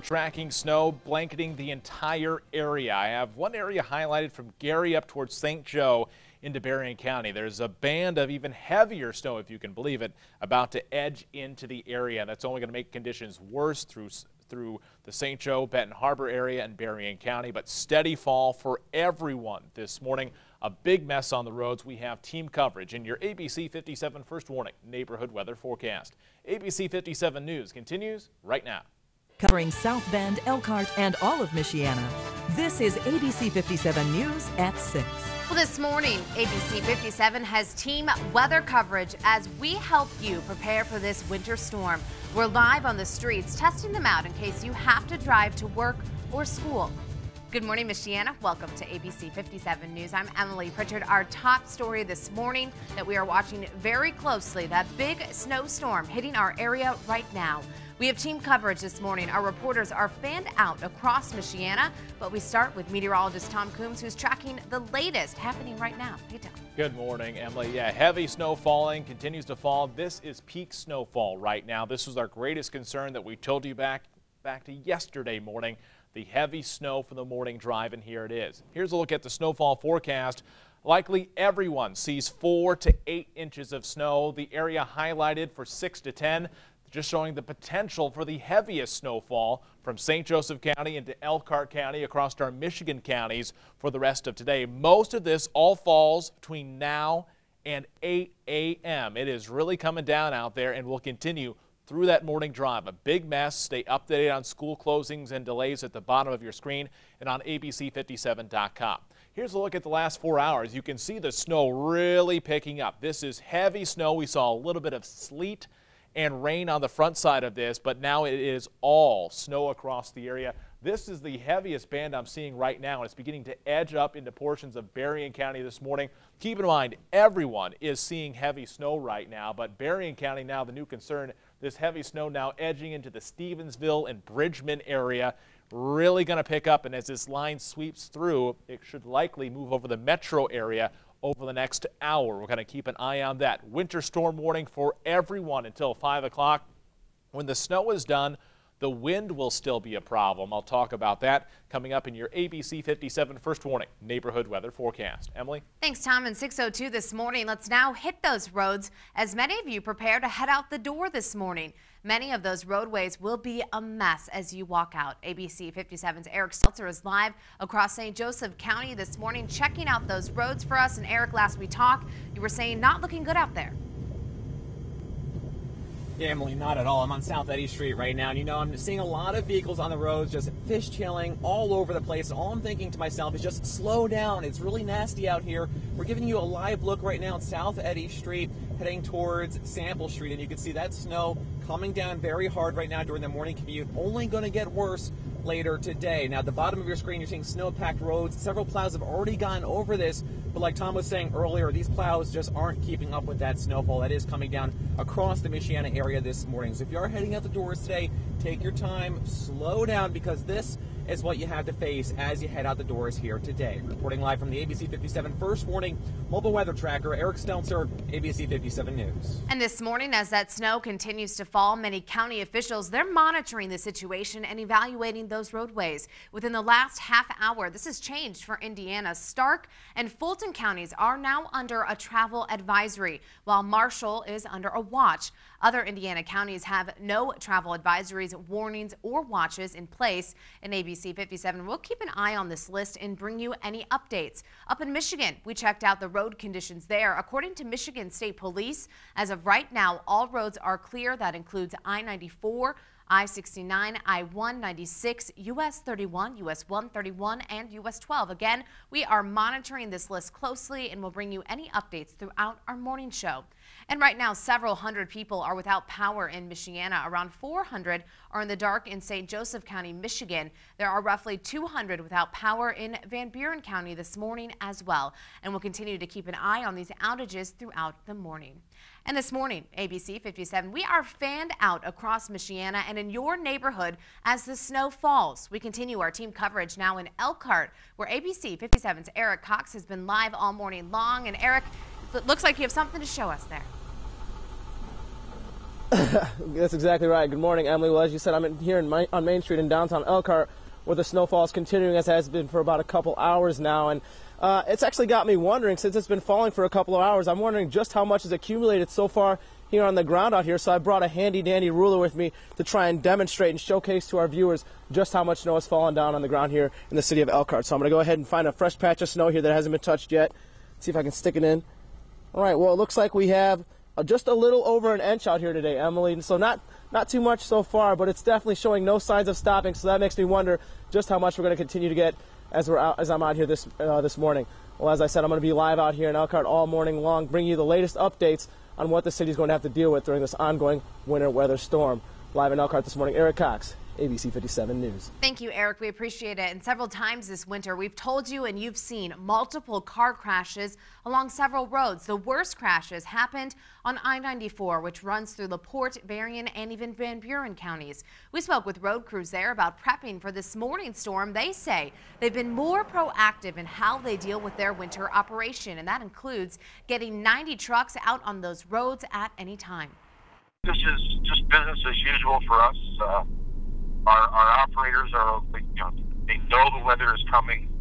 Tracking snow blanketing the entire area. I have one area highlighted from Gary up towards St. Joe into Berrien County. There's a band of even heavier snow, if you can believe it, about to edge into the area. That's only going to make conditions worse through the St. Joe, Benton Harbor area and Berrien County, but steady fall for everyone this morning. A big mess on the roads. We have team coverage in your ABC 57 First Warning Neighborhood Weather Forecast. ABC 57 News continues right now. Covering South Bend, Elkhart, and all of Michiana. This is ABC 57 News at 6. Well, this morning, ABC 57 has team weather coverage as we help you prepare for this winter storm. We're live on the streets testing them out in case you have to drive to work or school. Good morning, Michiana. Welcome to ABC 57 News. I'm Emily Pritchard. Our top story this morning that we are watching very closely, that big snowstorm hitting our area right now. We have team coverage this morning. Our reporters are fanned out across Michiana, but we start with meteorologist Tom Coombs, who's tracking the latest happening right now. Hey, Tom. Good morning, Emily. Yeah, heavy snow falling, continues to fall. This is peak snowfall right now. This was our greatest concern that we told you back to yesterday morning. The heavy snow for the morning drive, and here it is. Here's a look at the snowfall forecast. Likely everyone sees 4 to 8 inches of snow. The area highlighted for 6 to 10. Just showing the potential for the heaviest snowfall from St. Joseph County into Elkhart County across our Michigan counties for the rest of today. Most of this all falls between now and 8 a.m. It is really coming down out there and will continue through that morning drive. A big mess. Stay updated on school closings and delays at the bottom of your screen and on abc57.com. Here's a look at the last 4 hours. You can see the snow really picking up. This is heavy snow. We saw a little bit of sleet and rain on the front side of this, but now it is all snow across the area. This is the heaviest band I'm seeing right now, and it's beginning to edge up into portions of Berrien County this morning. Keep in mind, everyone is seeing heavy snow right now, but Berrien County now the new concern. This heavy snow now edging into the Stevensville and Bridgman area. Really going to pick up, and as this line sweeps through, it should likely move over the metro area over the next hour. We're going to keep an eye on that. Winter storm warning for everyone until 5 o'clock. When the snow is done, the wind will still be a problem. I'll talk about that coming up in your ABC 57 First Warning Neighborhood Weather Forecast. Emily? Thanks, Tom. And 6:02 this morning. Let's now hit those roads as many of you prepare to head out the door this morning. Many of those roadways will be a mess as you walk out. ABC 57's Eric Stelter is live across St. Joseph County this morning, checking out those roads for us. And Eric, last we talked, you were saying not looking good out there. Yeah, Emily, not at all. I'm on South Eddy Street right now, and you know, I'm seeing a lot of vehicles on the roads just fishtailing all over the place. All I'm thinking to myself is just slow down. It's really nasty out here. We're giving you a live look right now at South Eddy Street, heading towards Sample Street, and you can see that snow coming down very hard right now during the morning commute. Only going to get worse later today. Now, at the bottom of your screen, you're seeing snow-packed roads. Several plows have already gone over this, but like Tom was saying earlier, these plows just aren't keeping up with that snowfall that is coming down across the Michiana area this morning. So if you are heading out the doors today, take your time, slow down, because this is what you have to face as you head out the doors here today. Reporting live from the ABC 57 First Warning Mobile Weather Tracker, Eric Stelter, ABC 57 News. And this morning, as that snow continues to fall, many county officials, they're monitoring the situation and evaluating those roadways. Within the last half hour, this has changed for Indiana. Stark and Fulton counties are now under a travel advisory, while Marshall is under a watch. Other Indiana counties have no travel advisories, warnings, or watches in place. In ABC 57, we'll keep an eye on this list and bring you any updates. Up in Michigan, we checked out the road conditions there. According to Michigan State Police, as of right now, all roads are clear. That includes I-94, I-69, I-196, US 31, US 131, and US 12. Again, we are monitoring this list closely and will bring you any updates throughout our morning show. And right now, several hundred people are without power in Michiana. Around 400 are in the dark in St. Joseph County, Michigan. There are roughly 200 without power in Van Buren County this morning as well. And we'll continue to keep an eye on these outages throughout the morning. And this morning, ABC 57, we are fanned out across Michiana and in your neighborhood as the snow falls. We continue our team coverage now in Elkhart, where ABC 57's Eric Cox has been live all morning long. And Eric, it looks like you have something to show us there. That's exactly right. Good morning, Emily. Well, as you said, I'm here on Main Street in downtown Elkhart, where the snowfall is continuing, as it has been for about a couple hours now. And it's actually got me wondering, since it's been falling for a couple of hours, I'm wondering just how much has accumulated so far here on the ground out here. So I brought a handy-dandy ruler with me to try and demonstrate and showcase to our viewers just how much snow has fallen down on the ground here in the city of Elkhart. So I'm going to go ahead and find a fresh patch of snow here that hasn't been touched yet. See if I can stick it in. All right, well, it looks like we have just a little over an inch out here today, Emily. So not too much so far, but it's definitely showing no signs of stopping. So that makes me wonder just how much we're going to continue to get as I'm out here this morning. Well, as I said, I'm going to be live out here in Elkhart all morning long, bringing you the latest updates on what the city is going to have to deal with during this ongoing winter weather storm. Live in Elkhart this morning, Eric Cox, ABC 57 News. Thank you, Eric. We appreciate it. And several times this winter, we've told you and you've seen multiple car crashes along several roads. The worst crashes happened on I-94, which runs through LaPorte, Berrien, and even Van Buren counties. We spoke with road crews there about prepping for this morning's storm. They say they've been more proactive in how they deal with their winter operation, and that includes getting 90 trucks out on those roads at any time. This is just business as usual for us. Our operators are, they know the weather is coming.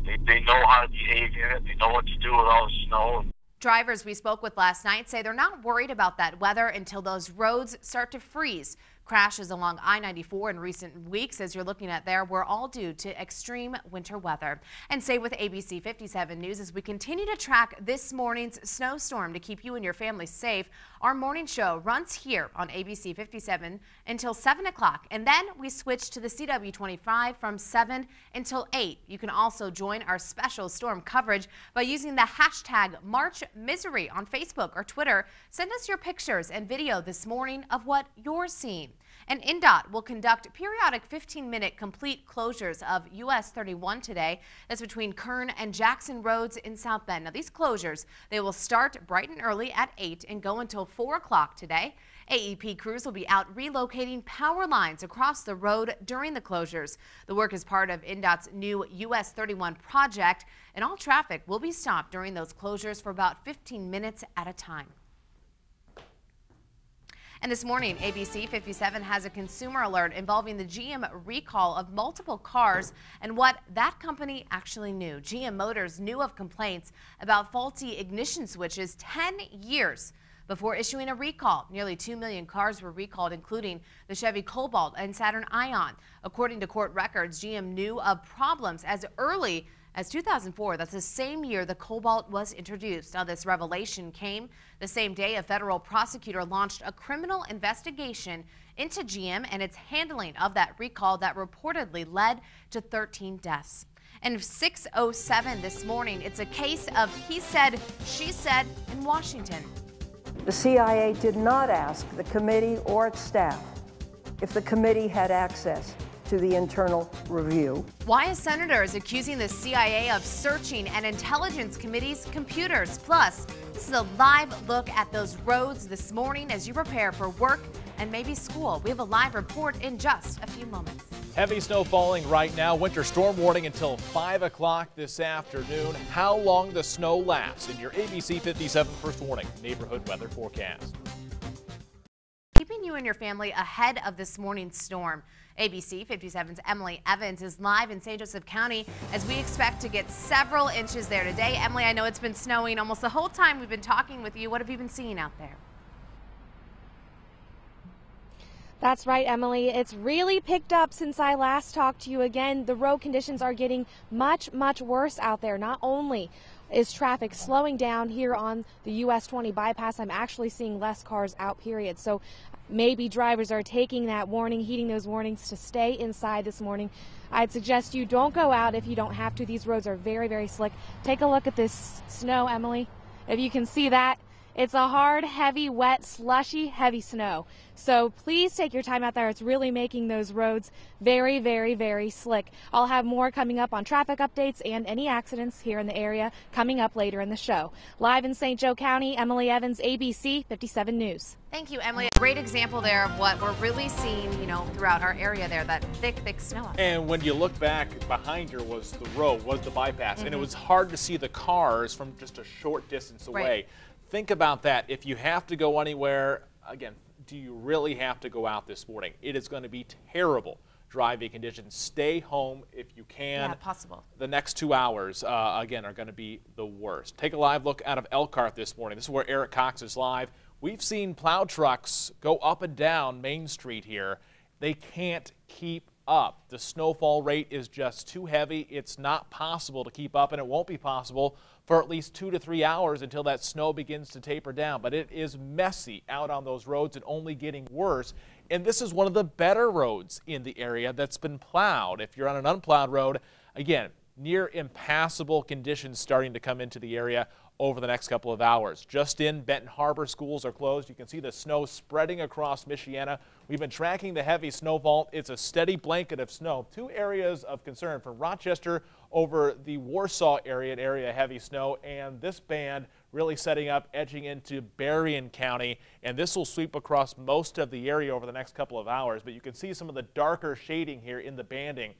They know how to behave in it. They know what to do with all the snow. Drivers we spoke with last night say they're not worried about that weather until those roads start to freeze. Crashes along I-94 in recent weeks, as you're looking at there, were all due to extreme winter weather. And stay with ABC 57 News as we continue to track this morning's snowstorm to keep you and your family safe. Our morning show runs here on ABC 57 until 7 o'clock, and then we switch to the CW25 from 7 until 8. You can also join our special storm coverage by using the hashtag #MarchMisery on Facebook or Twitter. Send us your pictures and video this morning of what you're seeing. And INDOT will conduct periodic 15-minute complete closures of US 31 today. That's between Kern and Jackson roads in South Bend. Now, these closures, they will start bright and early at 8 and go until 4 o'clock today. AEP crews will be out relocating power lines across the road during the closures. The work is part of INDOT's new US 31 project, and all traffic will be stopped during those closures for about 15 minutes at a time. And this morning, ABC 57 has a consumer alert involving the GM recall of multiple cars and what that company actually knew. GM Motors knew of complaints about faulty ignition switches 10 years before issuing a recall. Nearly 2 million cars were recalled, including the Chevy Cobalt and Saturn Ion. According to court records, GM knew of problems as early as 2004. That's the same year the Cobalt was introduced. Now, this revelation came the same day a federal prosecutor launched a criminal investigation into GM and its handling of that recall that reportedly led to 13 deaths. And 6:07 this morning, it's a case of he said, she said in Washington. The CIA did not ask the committee or its staff if the committee had access to the internal review. Why a senator is accusing the CIA of searching an intelligence committee's computers. Plus, this is a live look at those roads this morning as you prepare for work and maybe school. We have a live report in just a few moments. Heavy snow falling right now. Winter storm warning until 5 o'clock this afternoon. How long the snow lasts in your ABC 57 First Warning neighborhood weather forecast. Keeping you and your family ahead of this morning's storm. ABC 57's Emily Evans is live in St. Joseph County as we expect to get several inches there today. Emily, I know it's been snowing almost the whole time we've been talking with you. What have you been seeing out there? That's right, Emily. It's really picked up since I last talked to you again. The road conditions are getting much worse out there. Not only is traffic slowing down here on the US 20 bypass, I'm actually seeing less cars out, period. So maybe drivers are taking that warning, heeding those warnings to stay inside this morning. I'd suggest you don't go out if you don't have to. These roads are very slick. Take a look at this snow, Emily. If you can see that, it's a hard, heavy, wet, slushy, heavy snow. So please take your time out there. It's really making those roads very slick. I'll have more coming up on traffic updates and any accidents here in the area coming up later in the show. Live in St. Joe County, Emily Evans, ABC 57 News. Thank you, Emily. A great example there of what we're really seeing, throughout our area there, that thick snow. And when you look back, behind her was the road, was the bypass, and it was hard to see the cars from just a short distance away. Right. Think about that. If you have to go anywhere, again, do you really have to go out this morning? It is going to be terrible driving conditions. Stay home if you can. Yeah, possible. The next 2 hours, again, are going to be the worst. Take a live look out of Elkhart this morning. This is where Eric Cox is live. We've seen plow trucks go up and down Main Street here. They can't keep up. The snowfall rate is just too heavy. It's not possible to keep up, and it won't be possible for at least 2 to 3 hours until that snow begins to taper down. But it is messy out on those roads and only getting worse. And this is one of the better roads in the area that's been plowed. If you're on an unplowed road, again, near impassable conditions starting to come into the area over the next couple of hours. Just in Benton Harbor, schools are closed. You can see the snow spreading across Michiana. We've been tracking the heavy snowfall. It's a steady blanket of snow. 2 areas of concern from Rochester over the Warsaw area, an area of heavy snow, and this band really setting up, edging into Berrien County, and this will sweep across most of the area over the next couple of hours. But you can see some of the darker shading here in the banding.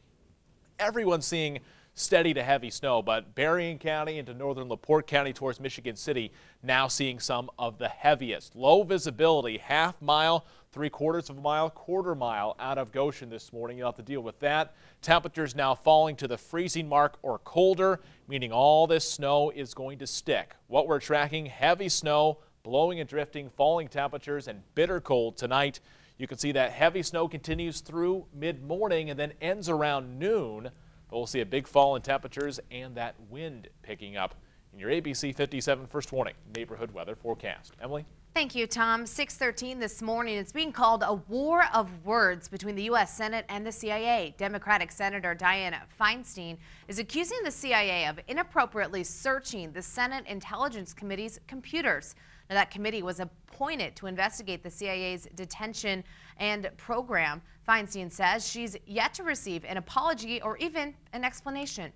Everyone's seeing steady to heavy snow, but Berrien County into northern LaPorte County towards Michigan City now seeing some of the heaviest. Low visibility, half mile, 3/4 of a mile, quarter mile out of Goshen this morning. You'll have to deal with that. Temperatures now falling to the freezing mark or colder, meaning all this snow is going to stick. What we're tracking, heavy snow, blowing and drifting, falling temperatures, and bitter cold tonight. You can see that heavy snow continues through mid-morning and then ends around noon. But we'll see a big fall in temperatures and that wind picking up. In your ABC 57 First Warning neighborhood weather forecast. Emily? Thank you, Tom. 6:13 this morning. It's being called a war of words between the U.S. Senate and the CIA. Democratic Senator Dianne Feinstein is accusing the CIA of inappropriately searching the Senate Intelligence Committee's computers. Now, that committee was appointed to investigate the CIA's detention and program. Feinstein says she's yet to receive an apology or even an explanation.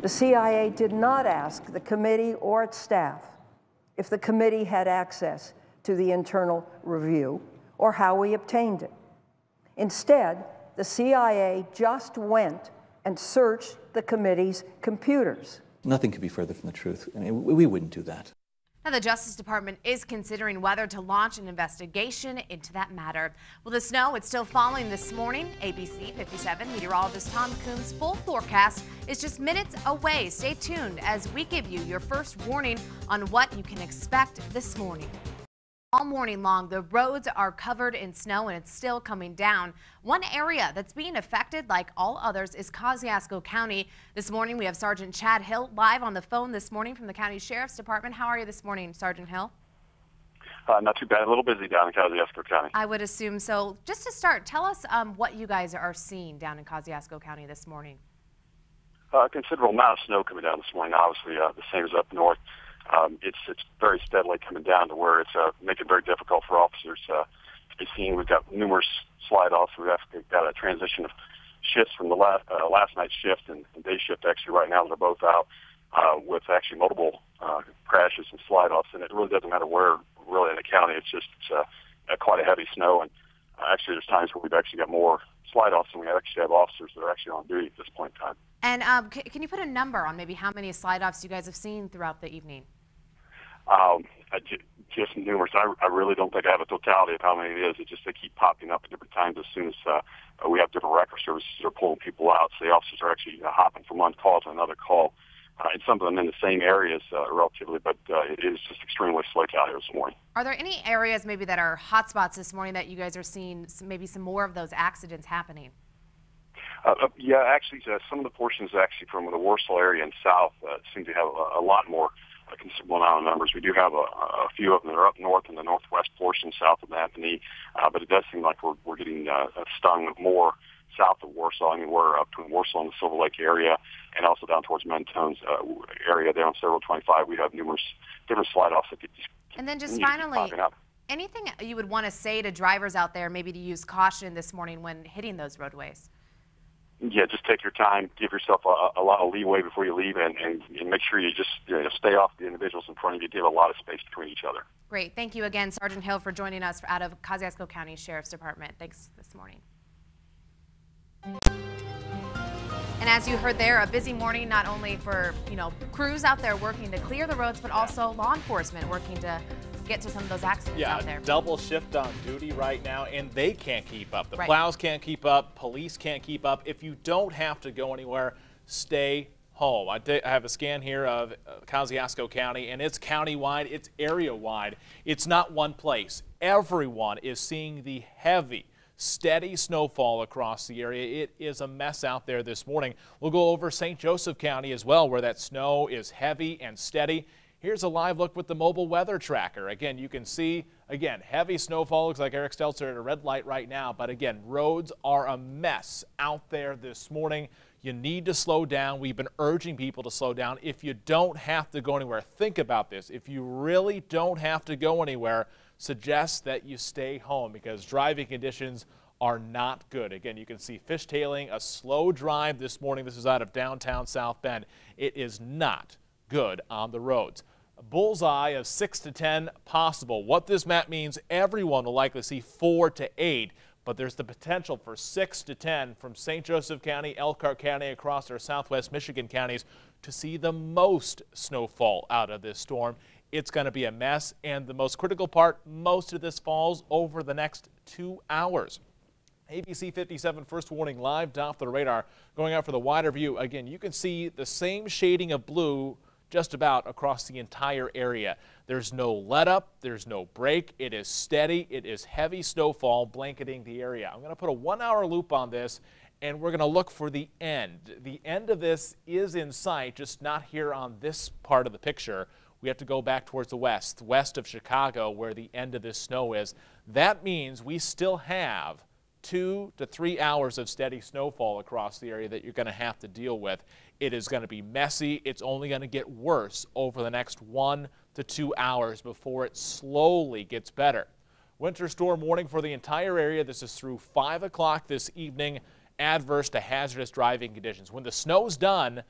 The CIA did not ask the committee or its staff if the committee had access to the internal review or how we obtained it. Instead, the CIA just went and searched the committee's computers. Nothing could be further from the truth. I mean, we wouldn't do that. Now, the Justice Department is considering whether to launch an investigation into that matter. Well, the snow, it's still falling this morning. ABC 57 meteorologist Tom Coombs' full forecast is just minutes away. Stay tuned as we give you your first warning on what you can expect this morning. All morning long, the roads are covered in snow and it's still coming down. One area that's being affected, like all others, is Kosciuszko County. This morning, we have Sergeant Chad Hill live on the phone this morning from the County Sheriff's Department. How are you this morning, Sergeant Hill? Not too bad. A little busy down in Kosciuszko County. I would assume so. Just to start, tell us what you guys are seeing down in Kosciuszko County this morning. A considerable amount of snow coming down this morning. Obviously, the same as up north. It's very steadily coming down to where it's making it very difficult for officers to be seen. We've got numerous slide-offs. We've got a transition of shifts from the last night's shift and day shift actually right now. They're both out with actually multiple crashes and slide-offs, and it really doesn't matter where really in the county. It's quite a heavy snow, and actually there's times where we've actually got more slide-offs than we actually have officers that are actually on duty at this point in time. And can you put a number on maybe how many slide-offs you guys have seen throughout the evening? Just numerous. I really don't think I have a totality of how many it is. It's just they keep popping up at different times as soon as we have different record services that are pulling people out. So the officers are actually hopping from one call to another call. And some of them in the same areas relatively, but it is just extremely slick out here this morning. Are there any areas maybe that are hot spots this morning that you guys are seeing maybe some more of those accidents happening? Yeah, actually, some of the portions actually from the Warsaw area and south seem to have a lot more, a considerable amount of numbers. We do have a few of them that are up north in the northwest portion south of Anthony, but it does seem like we're getting stung more south of Warsaw. I mean, we're up between Warsaw and the Silver Lake area, and also down towards Mentone's area there on Several 25. We have numerous different slide-offs that could just and then just finally, anything you would want to say to drivers out there maybe to use caution this morning when hitting those roadways? Yeah, just take your time, give yourself a lot of leeway before you leave, and make sure you just stay off the individuals in front of you. Give a lot of space between each other. Great. Thank you again, Sergeant Hill, for joining us out of Kosciuszko County Sheriff's Department. Thanks this morning. And as you heard there, a busy morning not only for crews out there working to clear the roads, but also law enforcement working to get to some of those accidents out there. Double shift on duty right now, and they can't keep up. The Right. plows can't keep up. Police can't keep up. If you don't have to go anywhere, stay home. I have a scan here of Kosciuszko County, and it's county-wide. It's area-wide. It's not one place. Everyone is seeing the heavy, steady snowfall across the area. It is a mess out there this morning. We'll go over St. Joseph County as well, where that snow is heavy and steady. Here's a live look with the mobile weather tracker. Again, you can see, again, heavy snowfall. Looks like Eric Stelzer at a red light right now. But again, roads are a mess out there this morning. You need to slow down. We've been urging people to slow down. If you don't have to go anywhere, think about this. If you really don't have to go anywhere, suggest that you stay home because driving conditions are not good. Again, you can see fishtailing, a slow drive this morning. This is out of downtown South Bend. It is not good on the roads. A bullseye of 6 to 10 possible. What this map means, everyone will likely see 4 to 8, but there's the potential for 6 to 10 from St. Joseph County, Elkhart County, across our southwest Michigan counties to see the most snowfall out of this storm. It's going to be a mess, and the most critical part, most of this falls over the next 2 hours. ABC 57 first warning live off the radar going out for the wider view. Again, you can see the same shading of blue just about across the entire area. There's no let up, there's no break. It is steady. It is heavy snowfall blanketing the area. I'm going to put a 1-hour loop on this, and we're going to look for the end. The end of this is in sight, just not here on this part of the picture. We have to go back towards the west of Chicago, where the end of this snow is. That means we still have 2 to 3 hours of steady snowfall across the area that you're going to have to deal with. It is going to be messy. It's only going to get worse over the next 1 to 2 hours before it slowly gets better. Winter storm warning for the entire area. This is through 5 o'clock this evening. Adverse to hazardous driving conditions. When the snow's done,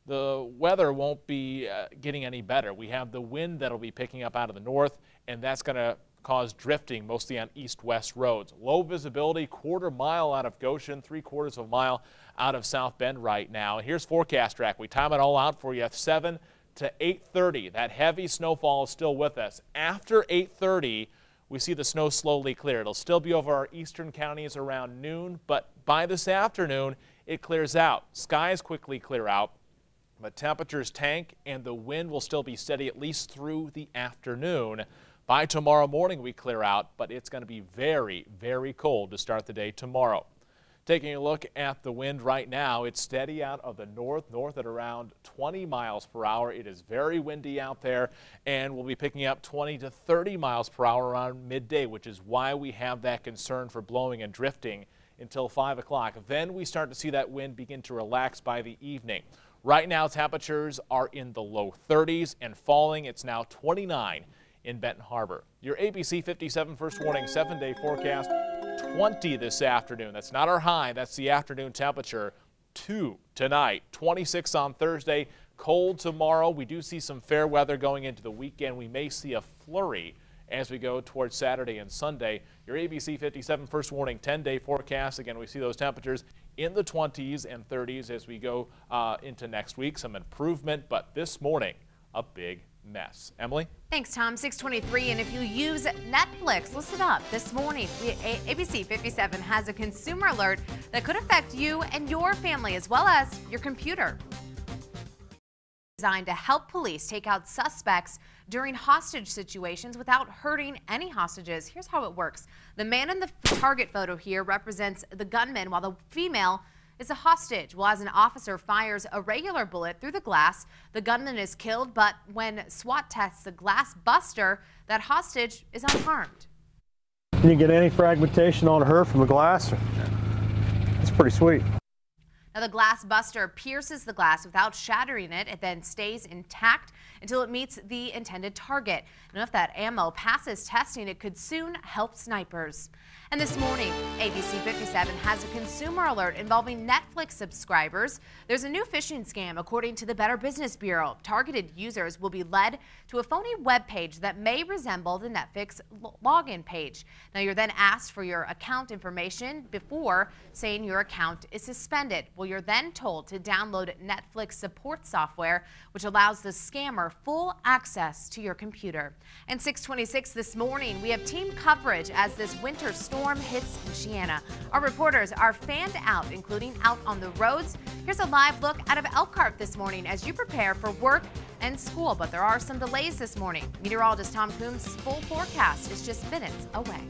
the weather won't be getting any better. We have the wind that'll be picking up out of the north, and that's going to cause drifting mostly on east-west roads. Low visibility, 1/4 mile out of Goshen, 3/4 of a mile out of South Bend right now. Here's forecast track. We time it all out for you. 7 to 8:30. That heavy snowfall is still with us. After 8:30, we see the snow slowly clear. It'll still be over our eastern counties around noon, but by this afternoon, it clears out. Skies quickly clear out. But temperatures tank, and the wind will still be steady at least through the afternoon. By tomorrow morning, we clear out, but it's going to be very, very cold to start the day tomorrow. Taking a look at the wind right now, it's steady out of the north at around 20 miles per hour. It is very windy out there, and we'll be picking up 20 to 30 miles per hour around midday, which is why we have that concern for blowing and drifting until 5 o'clock. Then we start to see that wind begin to relax by the evening. Right now, temperatures are in the low 30s and falling. It's now 29 in Benton Harbor. Your ABC 57 first warning 7-day forecast, 20 this afternoon. That's not our high, that's the afternoon temperature. 2 tonight, 26 on Thursday, cold tomorrow. We do see some fair weather going into the weekend. We may see a flurry as we go towards Saturday and Sunday. Your ABC 57 first warning 10-day forecast. Again, we see those temperatures in the 20s and 30s as we go into next week. Some improvement, but this morning, a big mess. Emily? Thanks, Tom. 6:23, and if you use Netflix, listen up. This morning, ABC 57 has a consumer alert that could affect you and your family as well as your computer. Designed to help police take out suspects during hostage situations without hurting any hostages. Here's how it works. The man in the target photo here represents the gunman, while the female is a hostage. Well, as an officer fires a regular bullet through the glass, the gunman is killed, but when SWAT tests the glass buster, that hostage is unharmed. Can you get any fragmentation on her from the glass? It's pretty sweet. Now, the glass buster pierces the glass without shattering it. It then stays intact until it meets the intended target. And if that ammo passes testing, it could soon help snipers. And this morning, ABC 57 has a consumer alert involving Netflix subscribers. There's a new phishing scam, according to the Better Business Bureau. Targeted users will be led to a phony web page that may resemble the Netflix login page. Now, you're then asked for your account information before saying your account is suspended. Well, you're then told to download Netflix support software, which allows the scammer full access to your computer. And 6:26 this morning, we have team coverage as this winter storm hits Michiana. Our reporters are fanned out, including out on the roads. Here's a live look out of Elkhart this morning as you prepare for work and school. But there are some delays this morning. Meteorologist Tom Coombs' full forecast is just minutes away.